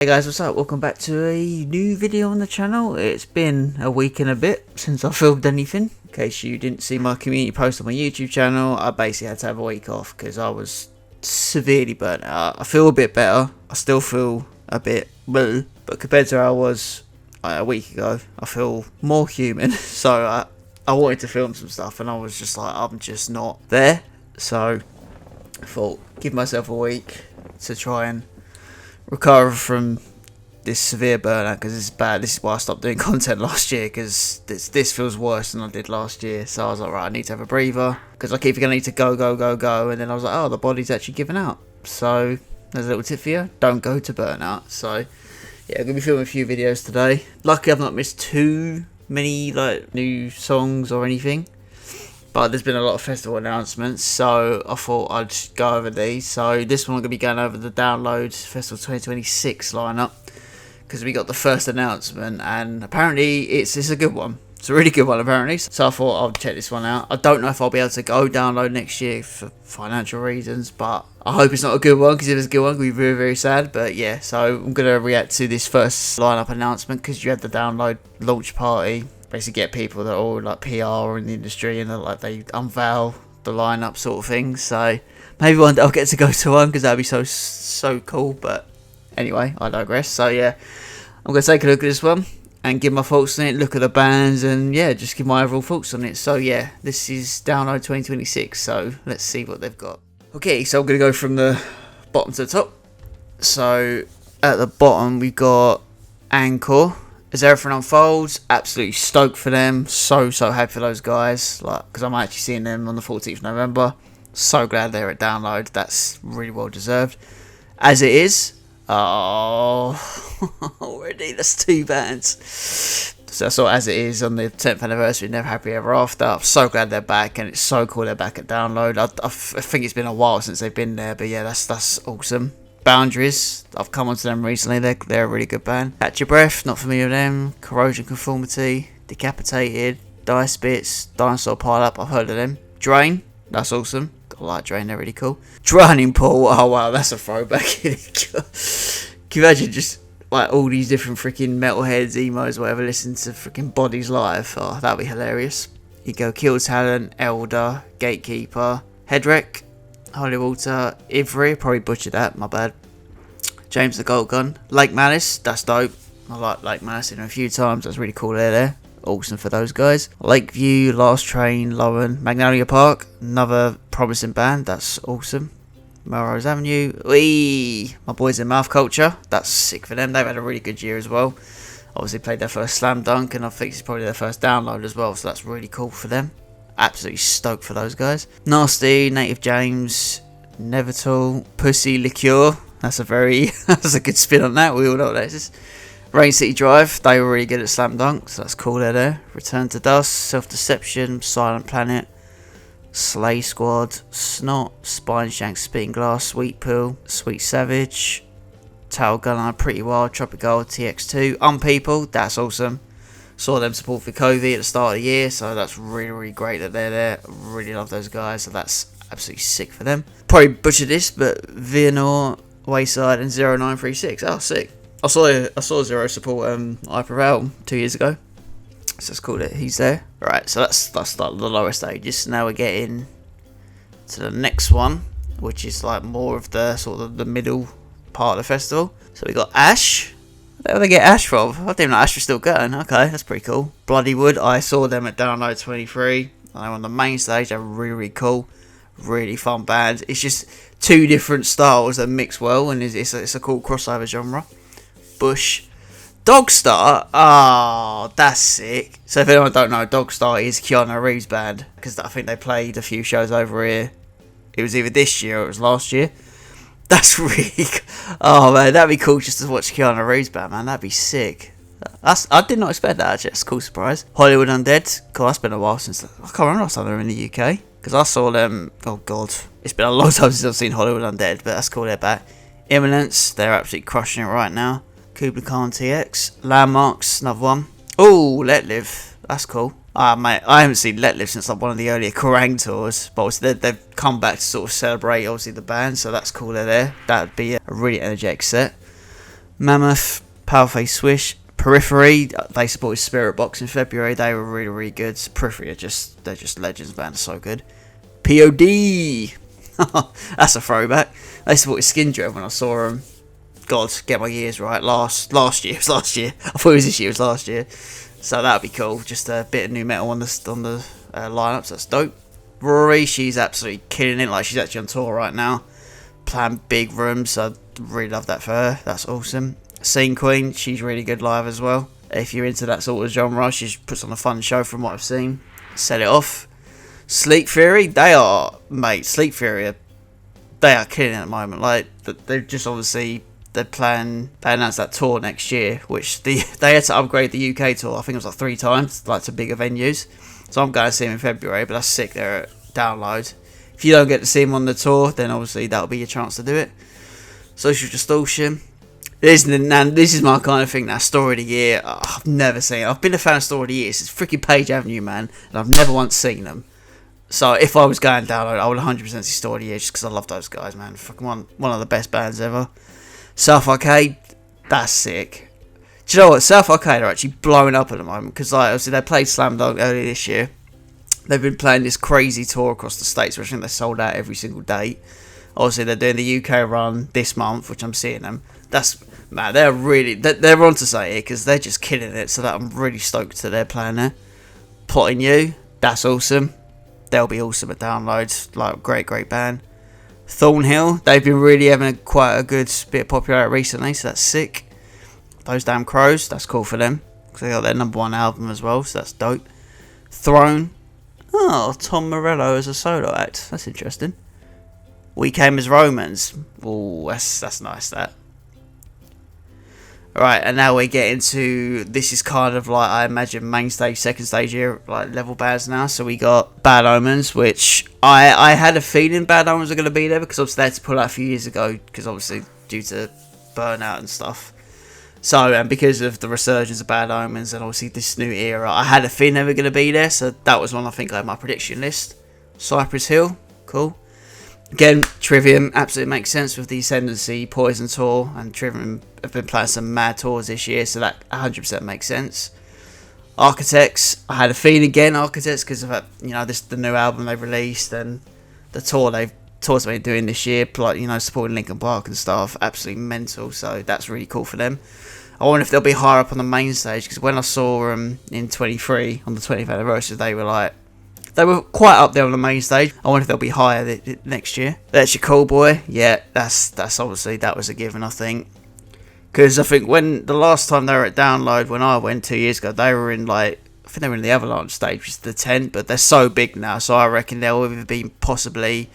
Hey guys, what's up? Welcome back to a new video on the channel. It's been a week and a bit since I filmed anything. In case you didn't see my community post on my YouTube channel, I basically had to have a week off because I was severely burnt out. I feel a bit better. I still feel a bit bleh, but compared to how I was a week ago, I feel more human. So I wanted to film some stuff and I was just like, I'm just not there. So I thought, give myself a week to try and recover from this severe burnout because it's bad. This is why I stopped doing content last year, because this feels worse than I did last year. So I was like, right, I need to have a breather because I keep going to need to go, and then I was like, oh, the body's actually giving out. So there's a little tip for you: don't go to burnout. So yeah, I'm gonna be filming a few videos today. Luckily, I've not missed too many like new songs or anything. But there's been a lot of festival announcements, so I thought I'd go over these. So this one I'm going to be going over the Download Festival 2026 lineup, because we got the first announcement, and apparently it's a good one. It's a really good one, apparently. So I thought I'll check this one out. I don't know if I'll be able to go Download next year for financial reasons, but I hope it's not a good one, because if it's a good one, it'll be very, very sad. But yeah, so I'm going to react to this first lineup announcement, because you had the Download launch party. Basically get people that are all like PR in the industry and like they unveil the lineup sort of thing. So maybe one day I'll get to go to one, because that'd be so cool. But anyway, I digress. So yeah, I'm gonna take a look at this one and give my thoughts on it, look at the bands, and yeah, just give my overall thoughts on it. So yeah, this is Download 2026. So let's see what they've got. Okay, so I'm gonna go from the bottom to the top. So at the bottom we've got Encore. As everything unfolds, absolutely stoked for them. So happy for those guys. Like, because I'm actually seeing them on the 14th of November. So glad they're at Download. That's really well deserved. As it is, oh, already that's two bands. So I saw As It Is on the 10th anniversary, Never Happy Ever After. I'm so glad they're back, and it's so cool they're back at Download. I think it's been a while since they've been there, but yeah, that's awesome. Boundaries, I've come onto them recently. They're a really good band. Catch Your Breath, not familiar with them. Corrosion Conformity, Decapitated, Dice Bits, Dinosaur Pile Up, I've heard of them. Drain, that's awesome. I like Drain, they're really cool. Drowning Pool, oh wow, that's a throwback. Can you imagine just like all these different freaking metalheads, emos, whatever, listen to freaking Bodies live? Oh, that'd be hilarious. You go Kill Talent, Elder, Gatekeeper, Headwreck, Holy Water, Ivry, probably butchered that, my bad. James the Gold Gun, Lake Malice, that's dope. I like Lake Malice, seen them a few times, that's really cool there. Awesome for those guys. Lakeview, Last Train, Lowen, Magnolia Park, another promising band, that's awesome. Melrose Avenue, wee, my boys in Mouth Culture, that's sick for them, they've had a really good year as well. Obviously played their first Slam Dunk, and I think it's probably their first Download as well, so that's really cool for them. Absolutely stoked for those guys. Nasty, Native James, Nevertal, Pussy Liqueur. That's a good spin on that. We all know what that is. Rain City Drive. They were really good at Slam Dunk, so that's cool there. Return to Dust, Self Deception, Silent Planet, Slay Squad, Snot, Spine Shank, Spitting Glass, Sweet Pill, Sweet Savage, Tail Gunner, Pretty Wild, Tropical, TX2, Unpeople. That's awesome. Saw them support for Covey at the start of the year, so that's really great that they're there. Really love those guys, so that's absolutely sick for them. Probably butchered this, but Vianor, Wayside, and 0936. Oh, sick. I saw Zero support Hyperrealm 2 years ago, so it's cool that he's there. Right, so that's like the lower stages. So now we're getting to the next one, which is like more of the sort of the middle part of the festival. So we got Ash. Where do they get Ash from? I didn't know Ash was still going. Okay, that's pretty cool. Bloodywood, I saw them at Download 23. They're on the main stage. They're really cool. Really fun band. It's just two different styles that mix well, and it's a cool crossover genre. Bush. Dogstar? Oh, that's sick. So if anyone don't know, Dogstar is Keanu Reeves' band, because I think they played a few shows over here. It was either this year or it was last year. That's really... Oh, man, that'd be cool just to watch Keanu Reeves' band, man. That'd be sick. I did not expect that, actually. It's a cool surprise. Hollywood Undead. God, that's been a while since... I can't remember last time they were in the UK. Because I saw them... Oh, God. It's been a long time since I've seen Hollywood Undead, but that's cool, they're back. Imminence. They're absolutely crushing it right now. Kubla Khan TX. Landmarks. Another one. Oh, Let Live. That's cool. Mate, I haven't seen Let Live since like one of the earlier Kerrang tours, but obviously they've come back to sort of celebrate obviously the band, so that's cool they're there. That would be a really energetic set. Mammoth, Paleface Swish, Periphery. They supported Spirit Box in February. They were really, really good. Periphery they're just legends, man. They're so good. POD. That's a throwback. They supported Skin Dread when I saw them. God, get my years right. Last year. It was last year. I thought it was this year. It was last year. So that'd be cool. Just a bit of new metal on the lineups. That's dope. Rory, she's absolutely killing it. Like, she's actually on tour right now, playing big rooms. So I really love that for her. That's awesome. Scene Queen, she's really good live as well. If you're into that sort of genre, she puts on a fun show from what I've seen. Set it off. Sleep Fury, Sleep Fury, they are killing it at the moment. Like, they've just obviously. They announced that tour next year, which they had to upgrade the UK tour. I think it was like 3 times, like to bigger venues. So I'm going to see them in February, but that's sick. They're at Download. If you don't get to see them on the tour, then obviously that'll be your chance to do it. Social Distortion. This is my kind of thing now. Story of the Year. Oh, I've never seen it. I've been a fan of Story of the Year. It's freaking Page Avenue, man, and I've never once seen them. So if I was going Download, I would 100% see Story of the Year just because I love those guys, man. Fucking one of the best bands ever. South Arcade, that's sick. Do you know what? South Arcade are actually blowing up at the moment because, like, obviously they played Slam Dunk earlier this year. They've been playing this crazy tour across the states, which I think they sold out every single date. Obviously, they're doing the UK run this month, which I'm seeing them. They're really they're on to say it because they're just killing it. So that I'm really stoked that they're playing there. Plotting You, that's awesome. They'll be awesome at Downloads. Like, great band. Thornhill, they've been really having quite a good bit of popularity recently, so that's sick. Those Damn Crows, that's cool for them, because they got their #1 album as well, so that's dope. Throne, Tom Morello as a solo act, that's interesting. We Came as Romans, that's nice, that. Right, and now we get into, this is kind of like, I imagine, main stage, second stage here, like level bands now. So we got Bad Omens, which I had a feeling Bad Omens were going to be there because obviously they had to pull out a few years ago because obviously due to burnout and stuff. So, and because of the resurgence of Bad Omens and obviously this new era, I had a feeling they were going to be there. So that was one I think I had my prediction list. Cypress Hill, cool. Again, Trivium absolutely makes sense with the Ascendancy, Poison Tour, and Trivium have been playing some mad tours this year, so that 100% makes sense. Architects, I had a feeling again, Architects, because of that, the new album they've released and the tours they've been doing this year, like, supporting Linkin Park and stuff, absolutely mental, so that's really cool for them. I wonder if they'll be higher up on the main stage, because when I saw them in 23, on the 20th anniversary, they were quite up there on the main stage. I wonder if they'll be higher next year. That's Your Call Boy. Yeah, that's obviously, that was a given, I think. Because I think when the last time they were at Download, when I went 2 years ago, they were in the Avalanche stage, which is the 10th, but they're so big now, so I reckon they'll either be possibly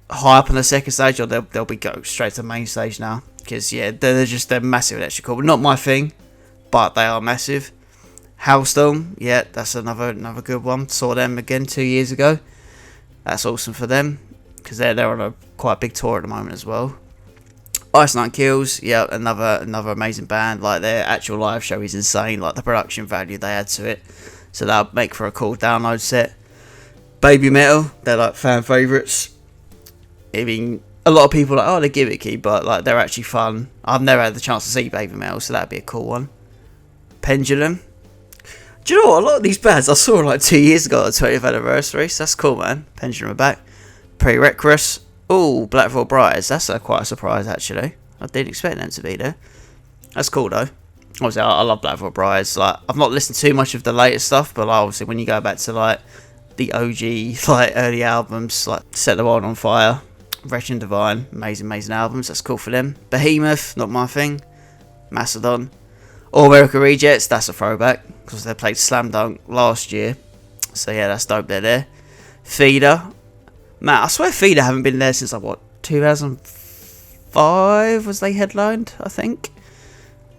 high up on the second stage, or they'll be go straight to the main stage now. Because, yeah, they're massive electrical. Not my thing, but they are massive. Hellstorm, yeah, that's another good one. Saw them again 2 years ago. That's awesome for them because they're on a quite big tour at the moment as well. Ice Nine Kills, yeah, another amazing band. Like, their actual live show is insane. Like, the production value they add to it, so that'll make for a cool Download set. Baby Metal, they're like fan favourites. I mean, a lot of people are like, they're gimmicky, but like they're actually fun. I've never had the chance to see Baby Metal, so that'd be a cool one. Pendulum. Do you know what? A lot of these bands I saw like 2 years ago at the 20th anniversary, so that's cool, man. Pendulum are back. Prerequisite. Oh, Black Veil Brides. That's quite a surprise, actually. I didn't expect them to be there. That's cool, though. Obviously, I love Black Veil Brides. Like, I've not listened too much of the latest stuff, but like, obviously, when you go back to like the OG, like early albums, like Set the World on Fire, Wretched and Divine, amazing albums. That's cool for them. Behemoth, not my thing. Mastodon. All America Rejects, that's a throwback because they played Slam Dunk last year. So yeah, that's dope, they're there. Feeder. Man, I swear Feeder haven't been there since like 2005 was they headlined, I think.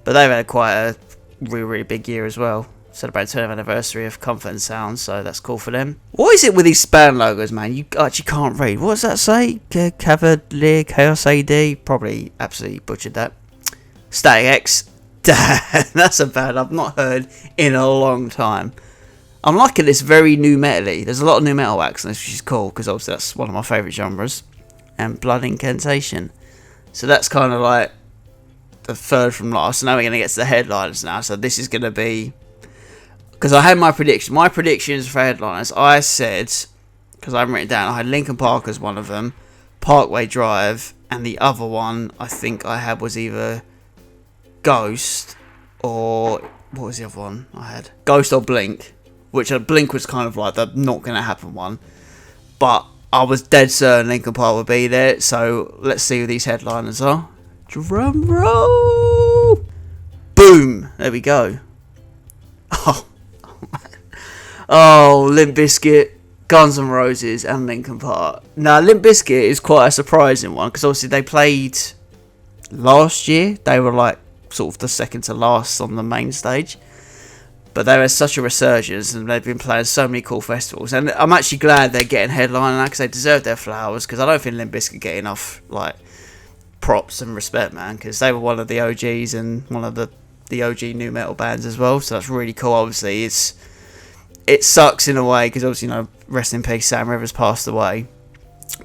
But they've had quite a really big year as well. Celebrating the 20th anniversary of Comfort and Sound, so that's cool for them. What is it with these band logos, man? You actually can't read. What does that say? Cavalier, Chaos AD? Probably absolutely butchered that. Static X. That's a band I've not heard in a long time. I'm liking this very new metal-y. There's a lot of new metal acts in this, which is cool, because obviously that's one of my favourite genres. And Blood Incantation. So that's kind of like the third from last. So now we're going to get to the headliners now. So this is going to be, because I had my prediction. My predictions for headliners, I said, because I haven't written it down, I had Linkin Park as one of them, Parkway Drive, and the other one I think I had was either Ghost or, what was the other one I had? Ghost or Blink, which Blink was kind of like the not going to happen one. But I was dead certain Linkin Park would be there, so let's see who these headliners are. Drum roll! Boom! There we go. Oh, Limp Bizkit, Guns N' Roses, and Linkin Park. Now, Limp Bizkit is quite a surprising one, because obviously they played last year. They were like sort of the second to last on the main stage. But they had such a resurgence, and they've been playing so many cool festivals. And I'm actually glad they're getting headlining now, because they deserve their flowers, because I don't think Limp Bizkit get enough like props and respect, man, because they were one of the OGs and one of the OG new metal bands as well. So that's really cool. Obviously, it sucks in a way, because obviously, you know, rest in peace, Sam Rivers passed away.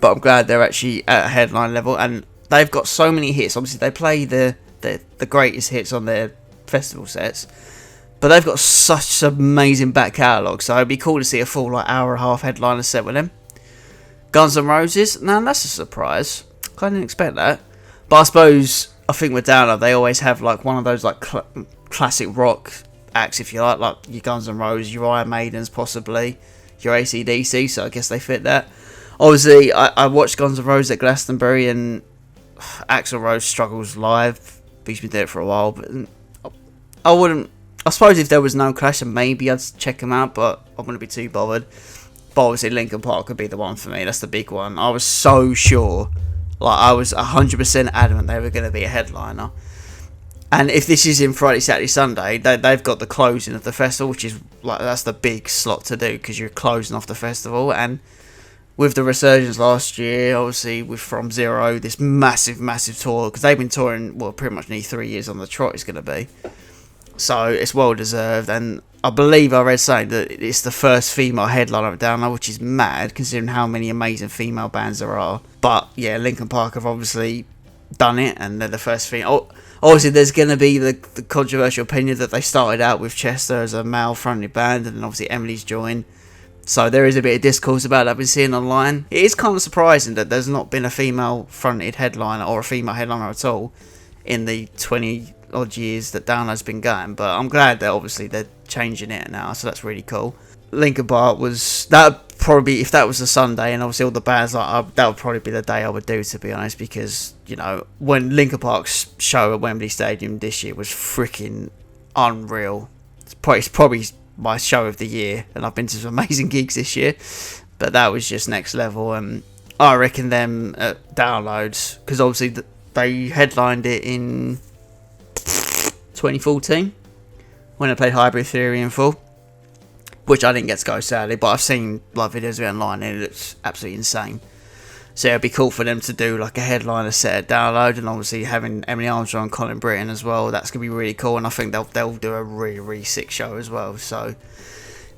But I'm glad they're actually at a headline level, and they've got so many hits. Obviously, they play the greatest hits on their festival sets, but they've got such an amazing back catalogue, so it'd be cool to see a full like hour and a half headliner set with them. Guns N' Roses, now that's a surprise. I didn't expect that. But I suppose, I think with Downer, they always have like one of those like classic rock acts, if you like your Guns N' Roses, your Iron Maidens, possibly your AC/DC. So I guess they fit that. Obviously, I watched Guns N' Roses at Glastonbury, and Axl Rose struggles live. He's been doing it for a while, but I wouldn't. I suppose if there was no Clash, maybe I'd check him out, but I wouldn't be too bothered. But obviously, Linkin Park could be the one for me. That's the big one. I was so sure, like I was 100% adamant they were going to be a headliner. And if this is in Friday, Saturday, Sunday, they've got the closing of the festival, which is like that's the big slot to do, because you're closing off the festival. And with the resurgence last year, obviously with From Zero, this massive tour, because they've been touring, well, pretty much nearly 3 years on the trot it's going to be. So it's well deserved, and I believe I read saying that it's the first female headliner down there, which is mad considering how many amazing female bands there are. But yeah, Linkin Park have obviously done it, and they're the first female. Obviously, there's going to be the controversial opinion that they started out with Chester as a male-fronted band, and then obviously Emily's joined. So there is a bit of discourse about that I've been seeing online. It is kind of surprising that there's not been a female-fronted headliner or a female headliner at all in the 20 odd years that Download's been going, but I'm glad that obviously they're changing it now, so that's really cool. Linkin Park was that probably, if that was a Sunday, and obviously all the bands like that would probably be the day I would do, to be honest, because you know when Linkin Park's show at Wembley Stadium this year was freaking unreal. It's probably my show of the year, and I've been to some amazing gigs this year, but that was just next level. And I reckon them at Downloads, because obviously they headlined it in 2014 when I played Hybrid Theory in full, which I didn't get to go sadly, but I've seen like videos of it online and it looks absolutely insane. So it'd be cool for them to do like a headliner set at Download, and obviously having Emily Armstrong and Colin Britton as well, that's gonna be really cool, and I think they'll do a really sick show as well. So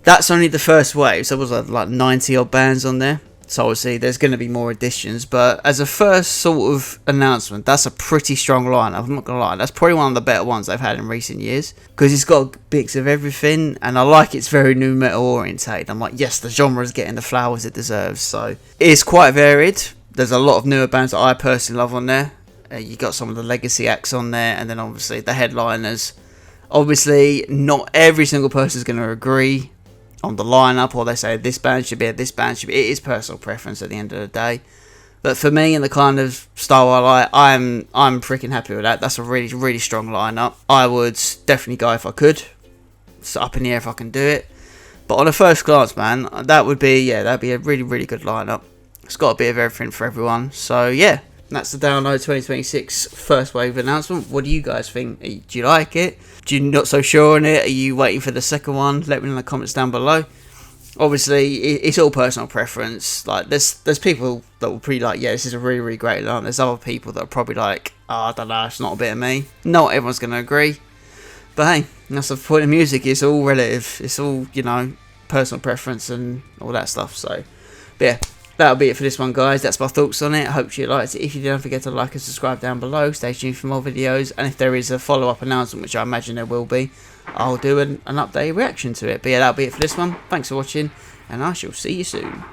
that's only the first wave, so there was like 90 odd bands on there. So obviously there's going to be more additions, but as a first sort of announcement, that's a pretty strong lineup. I'm not going to lie, that's probably one of the better ones they've had in recent years, because it's got bits of everything, and I like it's very new metal orientated. I'm like, yes, the genre is getting the flowers it deserves. So it's quite varied. There's a lot of newer bands that I personally love on there. You got some of the legacy acts on there, and then obviously the headliners. Obviously, not every single person is going to agree on the lineup, or they say this band should be, this band should be. It is personal preference at the end of the day, but for me and the kind of style I like, I'm freaking happy with that. That's a really strong lineup. I would definitely go if I could. It's up in the air if I can do it, but on a first glance, man, that'd be a really good lineup. It's got a bit of everything for everyone. So yeah, that's the Download 2026 first wave announcement. What do you guys think? Do you like it? Do you not so sure on it? Are you waiting for the second one? Let me know in the comments down below. Obviously, it's all personal preference. Like there's people that will pretty like, yeah, this is a really great line. There's other people that are probably like, oh, I don't know, it's not a bit of me. Not everyone's gonna agree, but hey, that's the point of music. It's all relative. It's all, you know, personal preference and all that stuff. So, but yeah. that'll be it for this one, guys. That's my thoughts on it. I hope you liked it. If you did, don't forget to like and subscribe down below. Stay tuned for more videos, and if there is a follow-up announcement, which I imagine there will be, I'll do an updated reaction to it. But yeah, that'll be it for this one. Thanks for watching, and I shall see you soon.